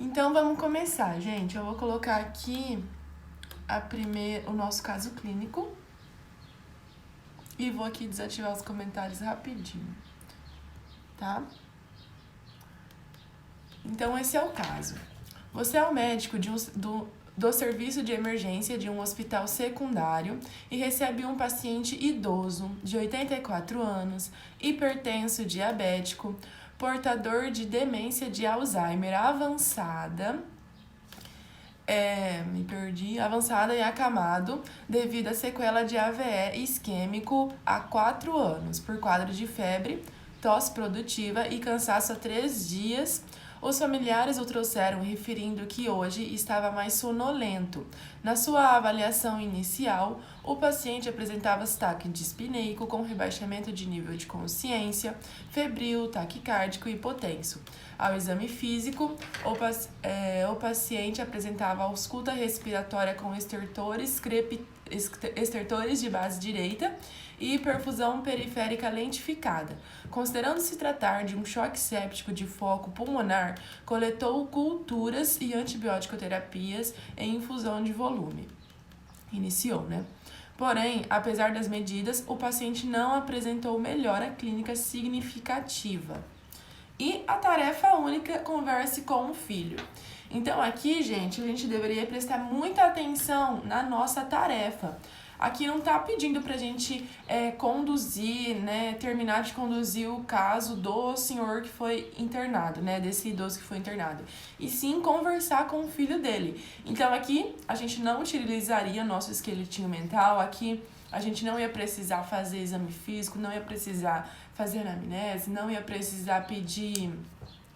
Então vamos começar, gente. Eu vou colocar aqui o nosso caso clínico e vou aqui desativar os comentários rapidinho, tá? Então esse é o caso. Você é o médico do serviço de emergência de um hospital secundário e recebe um paciente idoso de 84 anos, hipertenso, diabético, portador de demência de Alzheimer avançada, avançada e acamado devido a sequela de AVE isquêmico há 4 anos, por quadro de febre, tosse produtiva e cansaço há 3 dias. Os familiares o trouxeram referindo que hoje estava mais sonolento. Na sua avaliação inicial, o paciente apresentava ataque dispneico com rebaixamento de nível de consciência, febril, taquicárdico e hipotenso. Ao exame físico, o paciente apresentava ausculta respiratória com estertores de base direita e perfusão periférica lentificada. Considerando-se tratar de um choque séptico de foco pulmonar, coletou culturas e antibiótico-terapias em infusão de volume. Iniciou, né? Porém, apesar das medidas, o paciente não apresentou melhora clínica significativa. E a tarefa única, converse com o filho. Então aqui, gente, a gente deveria prestar muita atenção na nossa tarefa. Aqui não tá pedindo pra gente conduzir, né, terminar de conduzir o caso do senhor que foi internado, né, desse idoso que foi internado. E sim conversar com o filho dele. Então aqui a gente não utilizaria nosso esqueletinho mental, aqui a gente não ia precisar fazer exame físico, não ia precisar fazer anamnese, não ia precisar pedir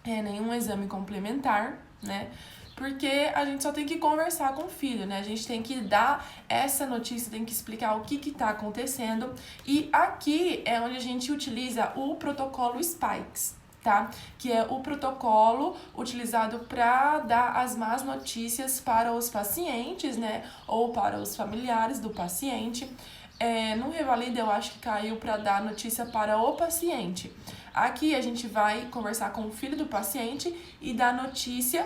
nenhum exame complementar, né? Porque a gente só tem que conversar com o filho, né? A gente tem que dar essa notícia, tem que explicar o que tá acontecendo. E aqui é onde a gente utiliza o protocolo Spikes, tá? Que é o protocolo utilizado para dar as más notícias para os pacientes, né? Ou para os familiares do paciente. No Revalida eu acho que caiu para dar notícia para o paciente. Aqui a gente vai conversar com o filho do paciente e dar notícia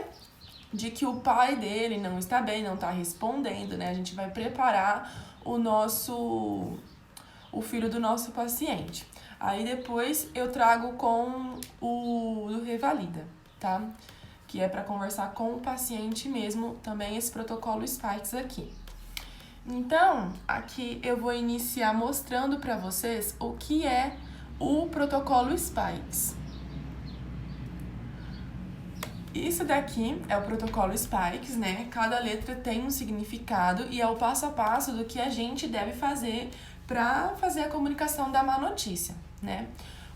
de que o pai dele não está bem, não está respondendo, né? A gente vai preparar o filho do nosso paciente. Aí depois eu trago com o do Revalida, tá? Que é para conversar com o paciente mesmo, também esse protocolo Spikes aqui. Então, aqui eu vou iniciar mostrando para vocês o que é o protocolo Spikes. Isso daqui é o protocolo Spikes, né? Cada letra tem um significado e é o passo a passo do que a gente deve fazer para fazer a comunicação da má notícia, né?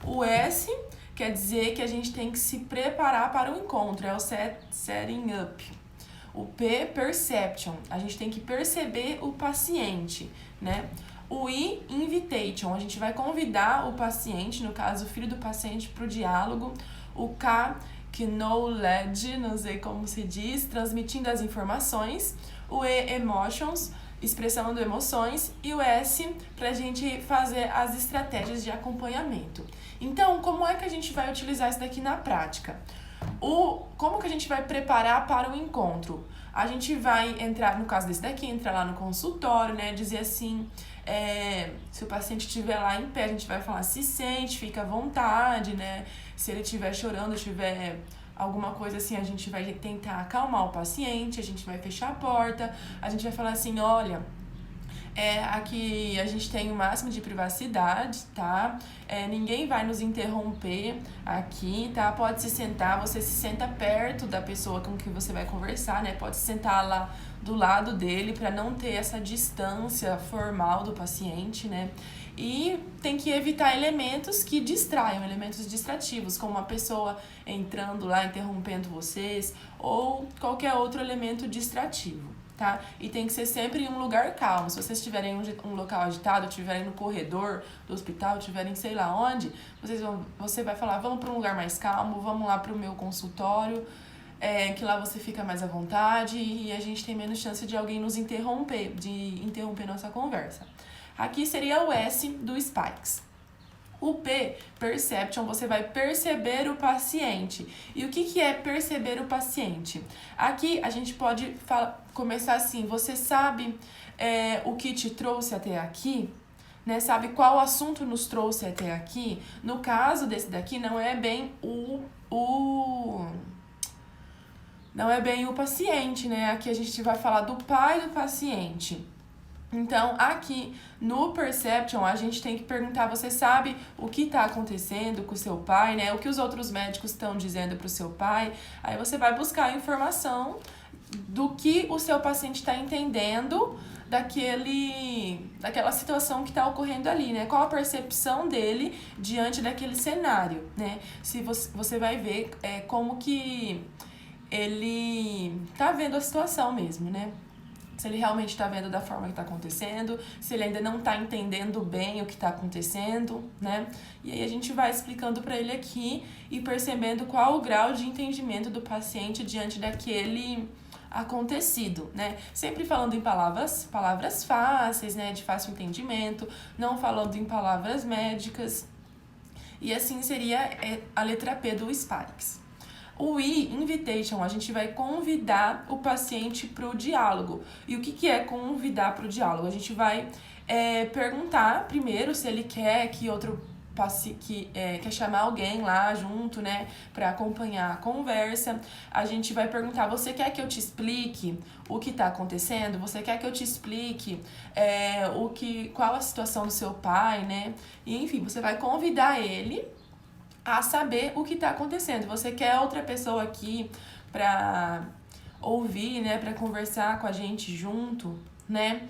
O S quer dizer que a gente tem que se preparar para o encontro, é o setting up. O P, perception, a gente tem que perceber o paciente, né? O I, invitation, a gente vai convidar o paciente, no caso o filho do paciente, para o diálogo. O K, knowledge, não sei como se diz, transmitindo as informações. O E, emotions, expressando emoções. E o S, para a gente fazer as estratégias de acompanhamento. Então, como é que a gente vai utilizar isso daqui na prática? Como que a gente vai preparar para o encontro? A gente vai entrar, no caso desse daqui, entrar lá no consultório, né? Dizer assim, se o paciente estiver lá em pé, a gente vai falar se sente, fica à vontade, né? Se ele estiver chorando, tiver alguma coisa assim, a gente vai tentar acalmar o paciente, a gente vai fechar a porta, a gente vai falar assim, olha, aqui a gente tem o máximo de privacidade, tá? Ninguém vai nos interromper aqui, tá? Pode se sentar, você se senta perto da pessoa com quem você vai conversar, né? Pode se sentar lá do lado dele para não ter essa distância formal do paciente, né? E tem que evitar elementos que distraiam, elementos distrativos, como uma pessoa entrando lá, interrompendo vocês, ou qualquer outro elemento distrativo, tá? E tem que ser sempre em um lugar calmo. Se vocês estiverem em um local agitado, estiverem no corredor do hospital, estiverem sei lá onde, você vai falar, vamos para um lugar mais calmo, vamos lá para o meu consultório, que lá você fica mais à vontade e a gente tem menos chance de alguém nos interromper, de interromper nossa conversa. Aqui seria o S do Spikes. O P, perception, você vai perceber o paciente. E o que é perceber o paciente? Aqui a gente pode começar assim, você sabe o que te trouxe até aqui? Né? Sabe qual assunto nos trouxe até aqui? No caso desse daqui, não é bem não é bem o paciente, né? Aqui a gente vai falar do pai do paciente. Então, aqui no Perception, a gente tem que perguntar, você sabe o que está acontecendo com o seu pai, né? O que os outros médicos estão dizendo para o seu pai. Aí você vai buscar a informação do que o seu paciente está entendendo daquela situação que está ocorrendo ali, né? Qual a percepção dele diante daquele cenário, né? Se você vai ver como que ele tá vendo a situação mesmo, né? Se ele realmente está vendo da forma que está acontecendo, se ele ainda não está entendendo bem o que está acontecendo, né? E aí a gente vai explicando para ele aqui e percebendo qual o grau de entendimento do paciente diante daquele acontecido, né? Sempre falando em palavras fáceis, né? De fácil entendimento, não falando em palavras médicas. E assim seria a letra P do Sparks. O I, invitation, a gente vai convidar o paciente para o diálogo. E o que é convidar para o diálogo? A gente vai perguntar primeiro se ele quer que quer chamar alguém lá junto, né, para acompanhar a conversa. A gente vai perguntar, você quer que eu te explique o que está acontecendo? Você quer que eu te explique qual a situação do seu pai, né? E, enfim, você vai convidar ele a saber o que está acontecendo. Você quer outra pessoa aqui para ouvir, né, para conversar com a gente junto, né?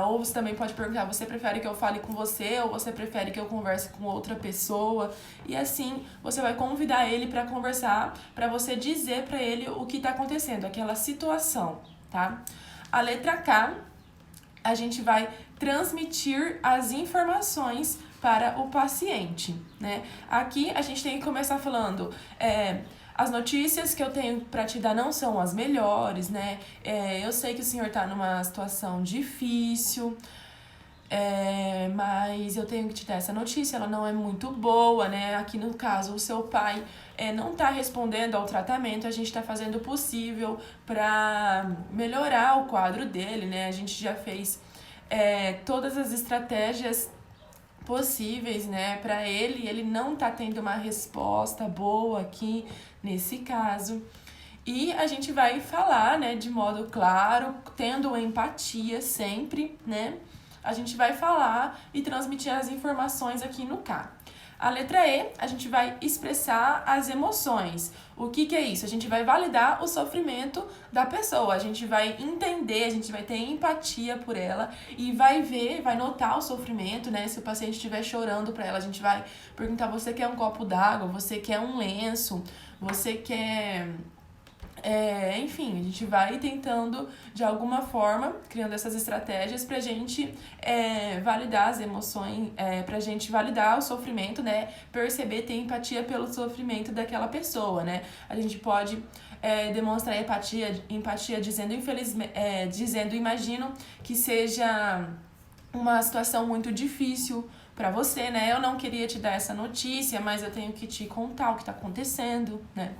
Ou você também pode perguntar, você prefere que eu fale com você ou você prefere que eu converse com outra pessoa? E assim, você vai convidar ele para conversar, para você dizer para ele o que está acontecendo, aquela situação, tá? A letra K, a gente vai transmitir as informações para o paciente, né? Aqui a gente tem que começar falando, as notícias que eu tenho para te dar não são as melhores, né? Eu sei que o senhor tá numa situação difícil, mas eu tenho que te dar essa notícia, ela não é muito boa, né? Aqui no caso, o seu pai não tá respondendo ao tratamento, a gente tá fazendo o possível para melhorar o quadro dele, né? A gente já fez todas as estratégias possíveis, né, para ele não tá tendo uma resposta boa aqui nesse caso. E a gente vai falar, né, de modo claro, tendo empatia sempre, né? A gente vai falar e transmitir as informações aqui no K. A letra E, a gente vai expressar as emoções. O que é isso? A gente vai validar o sofrimento da pessoa, a gente vai entender, a gente vai ter empatia por ela e vai ver, vai notar o sofrimento, né? Se o paciente estiver chorando para ela, a gente vai perguntar, você quer um copo d'água, você quer um lenço, você quer... enfim, a gente vai tentando, de alguma forma, criando essas estratégias pra gente validar as emoções, pra gente validar o sofrimento, né? Perceber, ter empatia pelo sofrimento daquela pessoa, né? A gente pode demonstrar empatia dizendo, imagino que seja uma situação muito difícil pra você, né? Eu não queria te dar essa notícia, mas eu tenho que te contar o que tá acontecendo, né?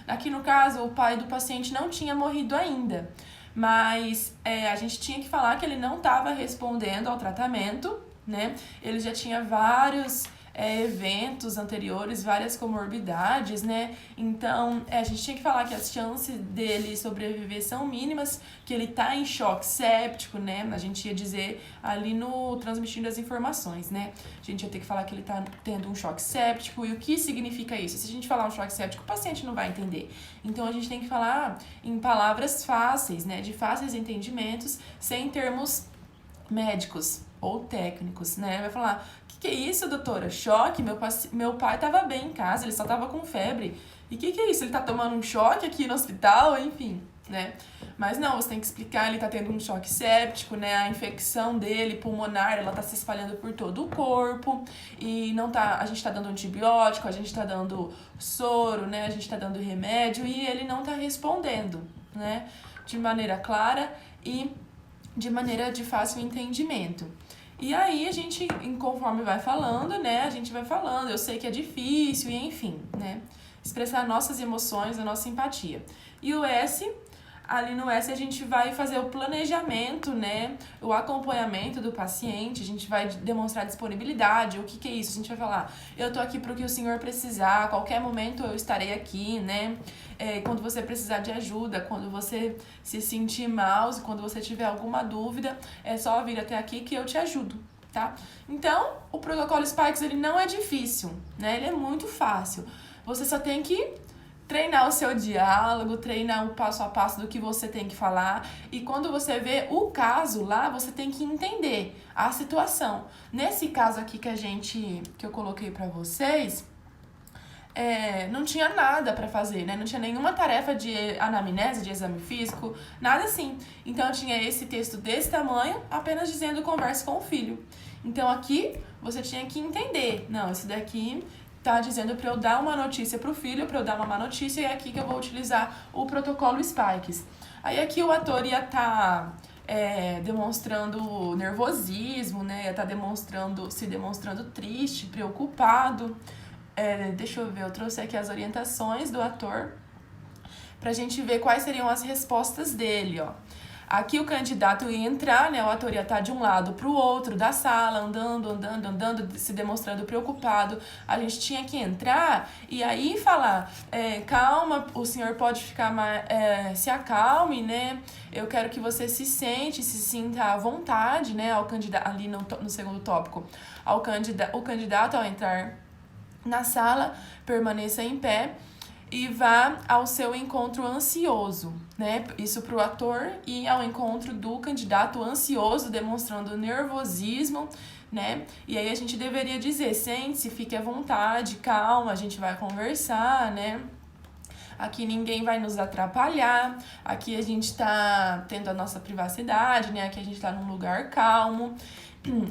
Aqui no caso, o pai do paciente não tinha morrido ainda, mas a gente tinha que falar que ele não estava respondendo ao tratamento, né? Ele já tinha vários eventos anteriores, várias comorbidades, né? Então, a gente tinha que falar que as chances dele sobreviver são mínimas, que ele tá em choque séptico, né? A gente ia dizer ali no transmitindo as informações, né? A gente ia ter que falar que ele tá tendo um choque séptico e o que significa isso? Se a gente falar um choque séptico, o paciente não vai entender. Então, a gente tem que falar em palavras fáceis, né? De fáceis entendimentos, sem termos médicos ou técnicos, né? Vai falar, que é isso, doutora? Choque? Meu pai tava bem em casa, ele só tava com febre. E que é isso? Ele tá tomando um choque aqui no hospital? Enfim, né? Mas não, você tem que explicar, ele tá tendo um choque séptico, né? A infecção dele, pulmonar, ela tá se espalhando por todo o corpo. E não tá, a gente tá dando antibiótico, a gente tá dando soro, né? A gente tá dando remédio e ele não tá respondendo, né? De maneira clara e de maneira de fácil entendimento. E aí a gente, conforme vai falando, né, a gente vai falando, eu sei que é difícil, e enfim, né, expressar nossas emoções, a nossa empatia. E o S, ali no S a gente vai fazer o planejamento, né, o acompanhamento do paciente, a gente vai demonstrar disponibilidade, o que é isso? A gente vai falar, eu tô aqui pro que o senhor precisar, a qualquer momento eu estarei aqui, né, quando você precisar de ajuda, quando você se sentir mal, quando você tiver alguma dúvida, é só vir até aqui que eu te ajudo, tá? Então, o protocolo Spikes, ele não é difícil, né, ele é muito fácil, você só tem que treinar o seu diálogo, treinar o passo a passo do que você tem que falar. E quando você vê o caso lá, você tem que entender a situação. Nesse caso aqui que eu coloquei pra vocês, não tinha nada pra fazer, né? Não tinha nenhuma tarefa de anamnese, de exame físico, nada assim. Então, tinha esse texto desse tamanho, apenas dizendo converse com o filho. Então, aqui, você tinha que entender. Não, esse daqui tá dizendo para eu dar uma notícia pro filho, para eu dar uma má notícia, e é aqui que eu vou utilizar o protocolo Spikes. Aí aqui o ator ia estar demonstrando nervosismo, né? Ia estar se demonstrando triste, preocupado. Deixa eu ver, eu trouxe aqui as orientações do ator pra gente ver quais seriam as respostas dele, ó. Aqui o candidato ia entrar, né? O ator ia estar de um lado para o outro da sala, andando, se demonstrando preocupado. A gente tinha que entrar e aí falar, calma, o senhor pode ficar se acalme, né? Eu quero que você se sinta à vontade, né? Ao candidato, ali no segundo tópico. O candidato, ao entrar na sala, permaneça em pé e vá ao seu encontro ansioso, né? Isso para o ator e ao encontro do candidato ansioso, demonstrando nervosismo, né? E aí a gente deveria dizer, sente-se, fique à vontade, calma, a gente vai conversar, né? Aqui ninguém vai nos atrapalhar, aqui a gente tá tendo a nossa privacidade, né? Aqui a gente tá num lugar calmo.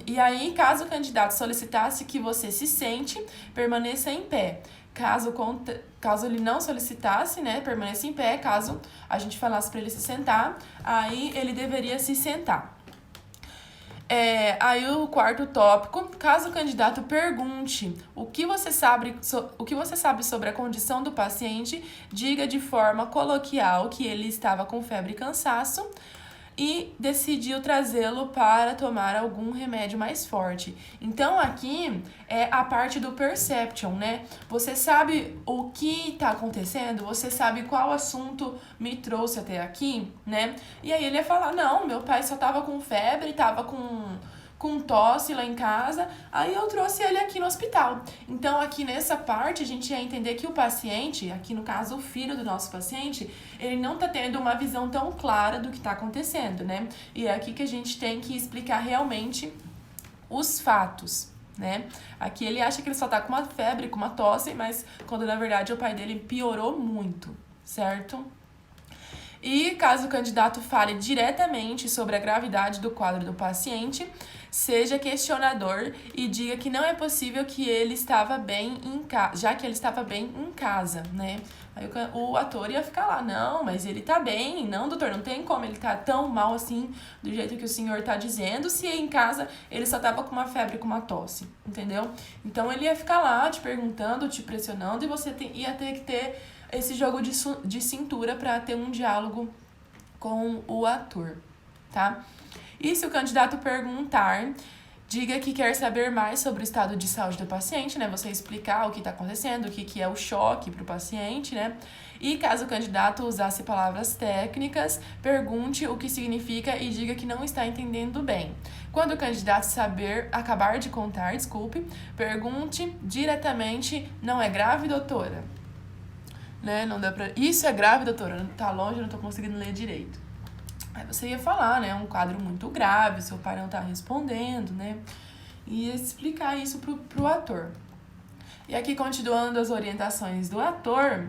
E aí, caso o candidato solicitasse que você se sente, permaneça em pé. Caso ele não solicitasse, né, permaneça em pé. Caso a gente falasse para ele se sentar, aí ele deveria se sentar. Aí o quarto tópico, caso o candidato pergunte o que você sabe sobre a condição do paciente, diga de forma coloquial que ele estava com febre e cansaço e decidiu trazê-lo para tomar algum remédio mais forte. Então, aqui é a parte do perception, né? Você sabe o que está acontecendo? Você sabe qual assunto me trouxe até aqui, né? E aí ele ia falar, não, meu pai só tava com febre, tava com tosse lá em casa, aí eu trouxe ele aqui no hospital. Então, aqui nessa parte, a gente ia entender que o paciente, aqui no caso o filho do nosso paciente, ele não tá tendo uma visão tão clara do que tá acontecendo, né? E é aqui que a gente tem que explicar realmente os fatos, né? Aqui ele acha que ele só tá com uma febre, com uma tosse, mas quando na verdade o pai dele piorou muito, certo? E caso o candidato fale diretamente sobre a gravidade do quadro do paciente, seja questionador e diga que não é possível que ele estava bem em casa, já que ele estava bem em casa, né? Aí o ator ia ficar lá, não, mas ele tá bem, não, doutor, não tem como ele tá tão mal assim, do jeito que o senhor tá dizendo, se em casa ele só tava com uma febre, com uma tosse, entendeu? Então ele ia ficar lá te perguntando, te pressionando e você ia ter que ter esse jogo de cintura para ter um diálogo com o ator, tá? E se o candidato perguntar, diga que quer saber mais sobre o estado de saúde do paciente, né? Você explicar o que está acontecendo, o que é o choque para o paciente, né? E caso o candidato usasse palavras técnicas, pergunte o que significa e diga que não está entendendo bem. Quando o candidato acabar de contar, pergunte diretamente, não é grave, doutora? Né? Não dá pra... Isso é grave, doutora? Tá longe, eu não tô conseguindo ler direito. Aí você ia falar, né? Um quadro muito grave, seu pai não tá respondendo, né? E ia explicar isso pro ator. E aqui, continuando as orientações do ator,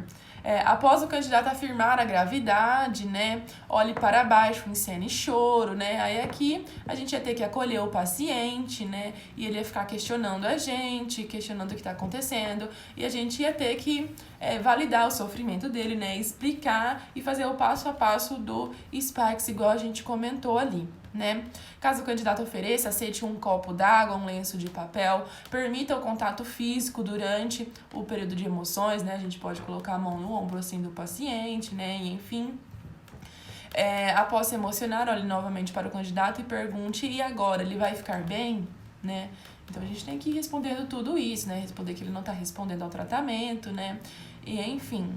após o candidato afirmar a gravidade, né? Olhe para baixo, encene choro, né? Aí aqui a gente ia ter que acolher o paciente, né? E ele ia ficar questionando a gente, questionando o que tá acontecendo. E a gente ia ter que validar o sofrimento dele, né? Explicar e fazer o passo a passo do Spikes, igual a gente comentou ali, né? Caso o candidato ofereça, aceite um copo d'água, um lenço de papel, permita o contato físico durante o período de emoções, né? A gente pode colocar a mão no ombro, assim, do paciente, né? E, enfim... após se emocionar, olhe novamente para o candidato e pergunte, e agora, ele vai ficar bem, né? Então, a gente tem que ir respondendo tudo isso, né? Responder que ele não está respondendo ao tratamento, né? E, enfim,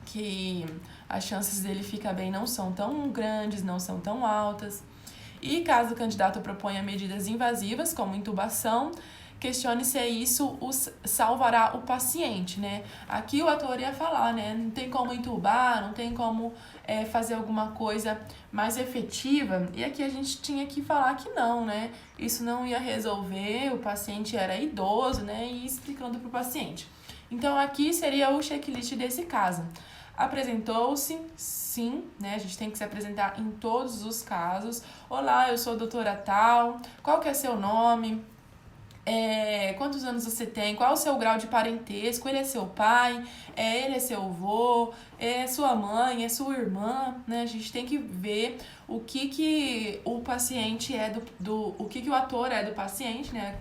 que as chances dele ficar bem não são tão grandes, não são tão altas. E caso o candidato proponha medidas invasivas, como intubação, questione se isso salvará o paciente, né? Aqui o ator ia falar, né? Não tem como intubar, não tem como fazer alguma coisa mais efetiva. E aqui a gente tinha que falar que não, né? Isso não ia resolver, o paciente era idoso, né? E explicando para o paciente. Então, aqui seria o checklist desse caso. Apresentou-se, sim, né? A gente tem que se apresentar em todos os casos. Olá, eu sou a doutora tal, qual que é seu nome? Quantos anos você tem, qual o seu grau de parentesco, ele é seu pai, ele é seu avô, é sua mãe, é sua irmã, né? A gente tem que ver o que o paciente o que o ator é do paciente, né?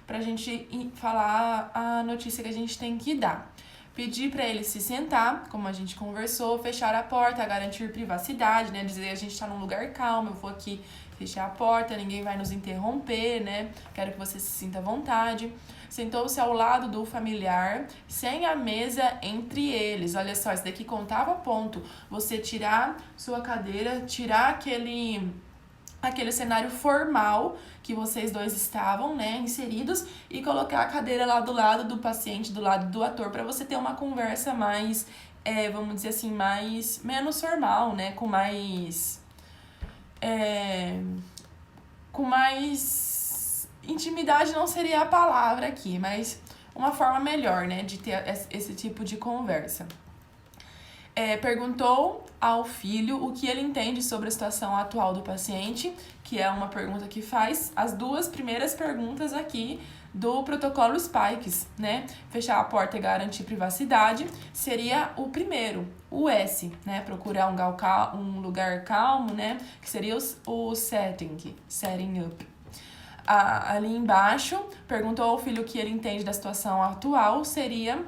Pra gente falar a notícia que a gente tem que dar. Pedir para ele se sentar, como a gente conversou, fechar a porta, garantir privacidade, né? Dizer a gente tá num lugar calmo, eu vou aqui fechar a porta, ninguém vai nos interromper, né? Quero que você se sinta à vontade. Sentou-se ao lado do familiar, sem a mesa entre eles. Olha só, isso daqui contava ponto. Você tirar sua cadeira, tirar aquele cenário formal que vocês dois estavam, né, inseridos, e colocar a cadeira lá do lado do paciente, do lado do ator, para você ter uma conversa mais, vamos dizer assim, menos formal, né, com mais intimidade não seria a palavra aqui, mas uma forma melhor, né, de ter esse tipo de conversa. Perguntou ao filho o que ele entende sobre a situação atual do paciente, que é uma pergunta que faz as duas primeiras perguntas aqui do protocolo Spikes, né? Fechar a porta e garantir privacidade seria o primeiro, o S, né? Procurar um lugar calmo, né? Que seria o setting up. Ali embaixo, perguntou ao filho o que ele entende da situação atual, seria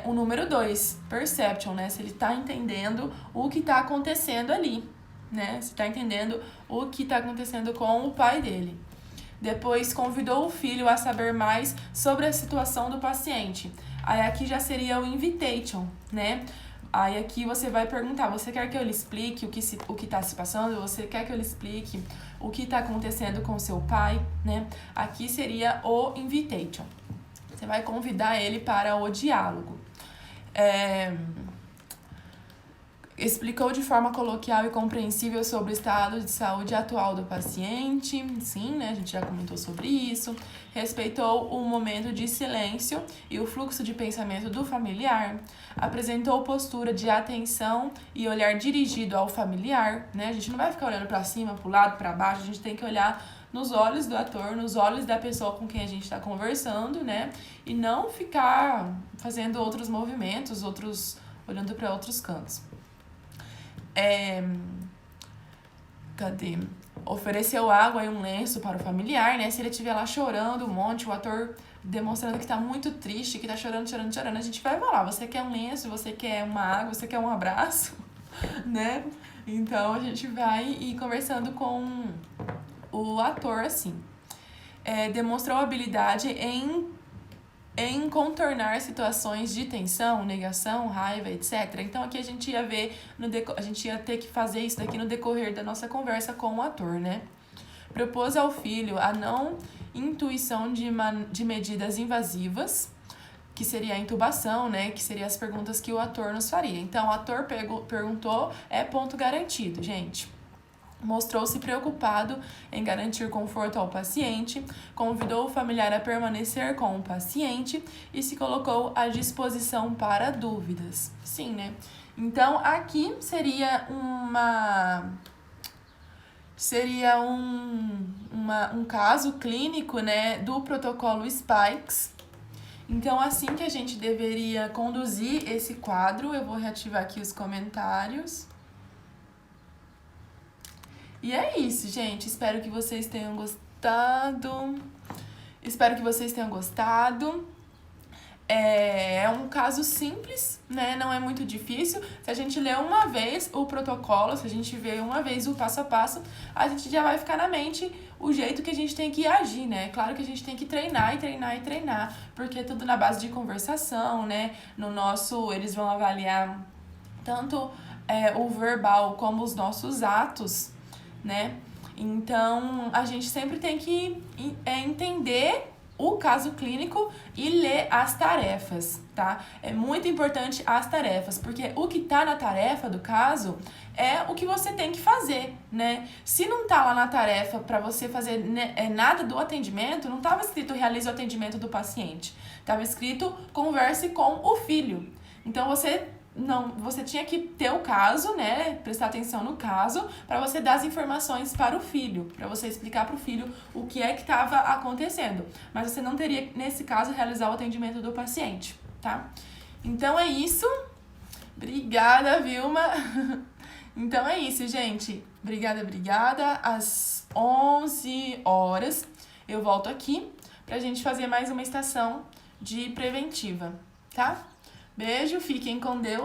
o número 2, perception, né? Se ele tá entendendo o que tá acontecendo ali, né? Se tá entendendo o que tá acontecendo com o pai dele. Depois, convidou o filho a saber mais sobre a situação do paciente. Aí aqui já seria o invitation, né? Aí aqui você vai perguntar, você quer que eu lhe explique o que tá se passando? Você quer que eu lhe explique o que tá acontecendo com seu pai, né? Aqui seria o invitation. Você vai convidar ele para o diálogo. Explicou de forma coloquial e compreensível sobre o estado de saúde atual do paciente. Sim, né? A gente já comentou sobre isso. Respeitou o momento de silêncio e o fluxo de pensamento do familiar. Apresentou postura de atenção e olhar dirigido ao familiar, né? A gente não vai ficar olhando para cima, para o lado, para baixo. A gente tem que olhar nos olhos do ator, nos olhos da pessoa com quem a gente está conversando, né? E não ficar fazendo outros movimentos, olhando para outros cantos. Cadê? Ofereceu água e um lenço para o familiar, né? Se ele estiver lá chorando um monte, o ator demonstrando que tá muito triste, que tá chorando, a gente vai falar, você quer um lenço, você quer uma água, você quer um abraço, né? Então, a gente vai ir conversando com o ator, assim. Demonstrou habilidade em contornar situações de tensão, negação, raiva, etc. Então, aqui a gente ia ver, a gente ia ter que fazer isso daqui no decorrer da nossa conversa com o ator, né? Propôs ao filho a não intuição de medidas invasivas, que seria a intubação, né? Que seria as perguntas que o ator nos faria. Então, o ator perguntou, ponto garantido, gente. Mostrou-se preocupado em garantir conforto ao paciente, convidou o familiar a permanecer com o paciente e se colocou à disposição para dúvidas. Sim, né? Então, aqui seria um caso clínico, né, do protocolo Spikes. Então, assim que a gente deveria conduzir esse quadro, eu vou reativar aqui os comentários. E é isso, gente. Espero que vocês tenham gostado. Espero que vocês tenham gostado. É um caso simples, né? Não é muito difícil. Se a gente ler uma vez o protocolo, se a gente ver uma vez o passo a passo, a gente já vai ficar na mente o jeito que a gente tem que agir, né? Claro que a gente tem que treinar e treinar e treinar, porque é tudo na base de conversação, né? No nosso, eles vão avaliar tanto o verbal como os nossos atos, né? Então, a gente sempre tem que entender o caso clínico e ler as tarefas, tá? É muito importante as tarefas, porque o que tá na tarefa do caso é o que você tem que fazer, né? Se não tá lá na tarefa para você fazer nada do atendimento, não tava escrito realize o atendimento do paciente. Tava escrito converse com o filho. Então, você tinha que ter o caso, né? Prestar atenção no caso, para você dar as informações para o filho, para você explicar para o filho o que é que estava acontecendo. Mas você não teria, nesse caso, realizar o atendimento do paciente, tá? Então é isso. Obrigada, Vilma. Então é isso, gente. Obrigada. Às 11 horas eu volto aqui pra gente fazer mais uma estação de preventiva, tá? Beijo, fiquem com Deus.